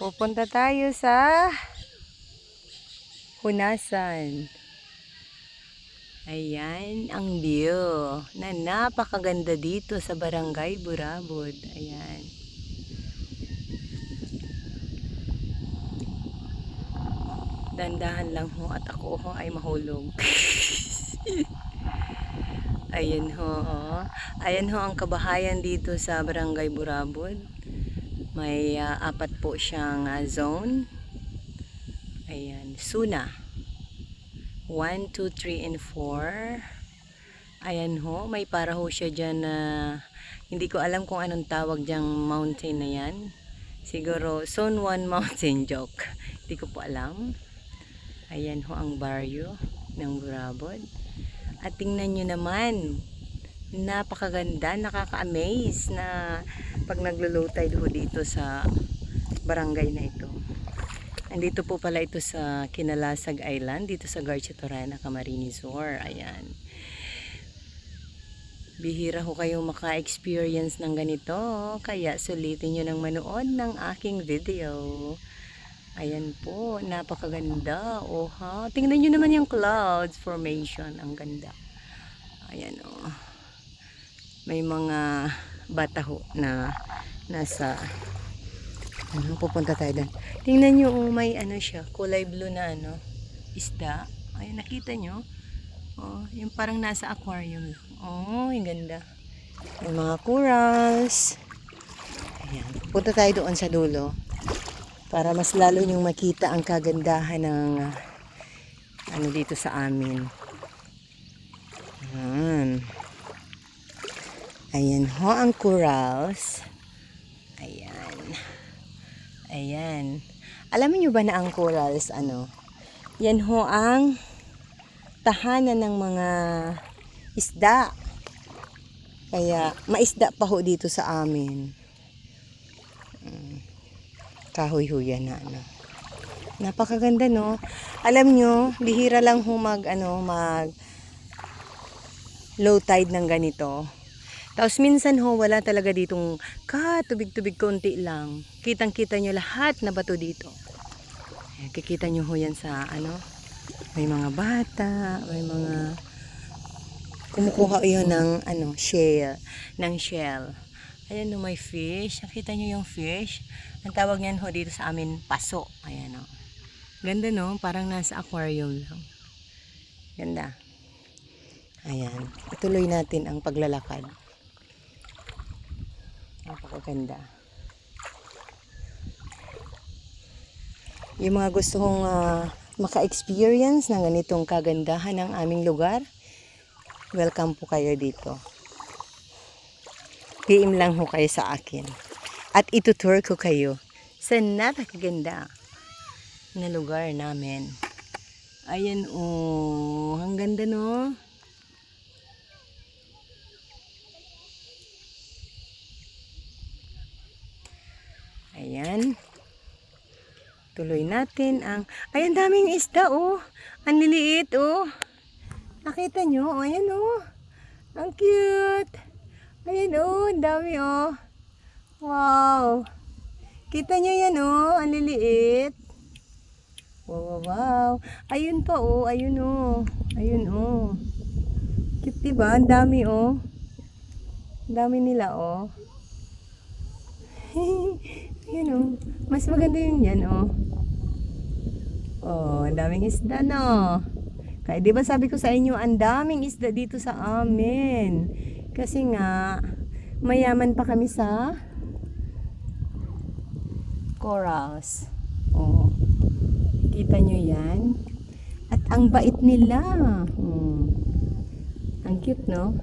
Pupunta tayo sa Hunasan. Ayan ang view na napakaganda dito sa Barangay Burabod. Ayan. Dandahan lang ho at ako ho ay mahulog. Ayan ho. Oh. Ayan ho ang kabahayan dito sa Barangay Burabod. May apat po siyang zone. Ayan, Suna. 1, 2, 3, and 4. Ayan ho, may para ho siya dyan na hindi ko alam kung anong tawag dyang mountain na yan. Siguro Zone 1 mountain, joke. Hindi ko po alam. Ayan ho ang baryo ng Burabod. At tingnan nyo naman, napakaganda, nakaka-amaze na pag naglo-low tide ho dito sa barangay na ito. Andito po pala ito sa Kinalasag Island, dito sa Garcia Torana, Camarines Sur. Ayan. Bihira ho kayong maka-experience ng ganito, kaya sulitin nyo ng manood ng aking video. Ayan po, napakaganda. Oh, ha? Tingnan nyo naman yung clouds formation, ang ganda. Ayan oh. May mga bata ho na nasa pupunta tayo doon. Tingnan nyo, oh, may ano siya, kulay blue na ano, isda. Ayan, nakita nyo? Oh, yung parang nasa aquarium lang. Oh, yung ganda. May mga corals. Ayan, punta tayo doon sa dulo para mas lalo nyong makita ang kagandahan ng ano dito sa amin. Ayan. Ayan ho ang corals. Ayan. Ayan. Alam niyo ba na ang corals, ano? Yan ho ang tahanan ng mga isda. Kaya, maisda pa ho dito sa amin. Kahoy ho yan na, ano. Napakaganda, no? Alam nyo, bihira lang ho mag low tide ng ganito. Tapos minsan ho, wala talaga ditong tubig-tubig konti lang. Kitang-kita nyo lahat na bato dito. Ayan, kikita nyo ho yan sa ano, may mga bata, may mga kumukuha yun ng ano, shell. Ayan ho, may fish. Nakita nyo yung fish? Ang tawag niyan ho dito sa amin, paso. Ayan o. Ganda no, parang nasa aquarium lang. Ganda. Ayan, ituloy natin ang paglalakad. Napakaganda. Yung mga gusto kong maka-experience ng ganitong kagandahan ng aming lugar, welcome po kayo dito. PM lang ho kayo sa akin. At itutour ko kayo sa napakaganda na lugar namin. Ayan oh, ang ganda no? Ayan. Tuloy natin ang... Ayan, daming isda, oh. Ang liliit, oh. Nakita nyo? Ayan, oh. Ang cute. Ayan, oh. Ang dami, oh. Wow. Kita nyo yan, oh. Ang liliit. Wow, wow, wow. Ayun pa, oh. Ayun, oh. Ayun, oh. Cute, diba? Ang dami, oh. Ang dami nila, oh. Ayan o. Mas maganda yun yan o. Oh, ang daming isda no. Kaya di ba sabi ko sa inyo, ang daming isda dito sa amin. Kasi nga, mayaman pa kami sa corals. Oh. Kita nyo yan. At ang bait nila. Ang cute no.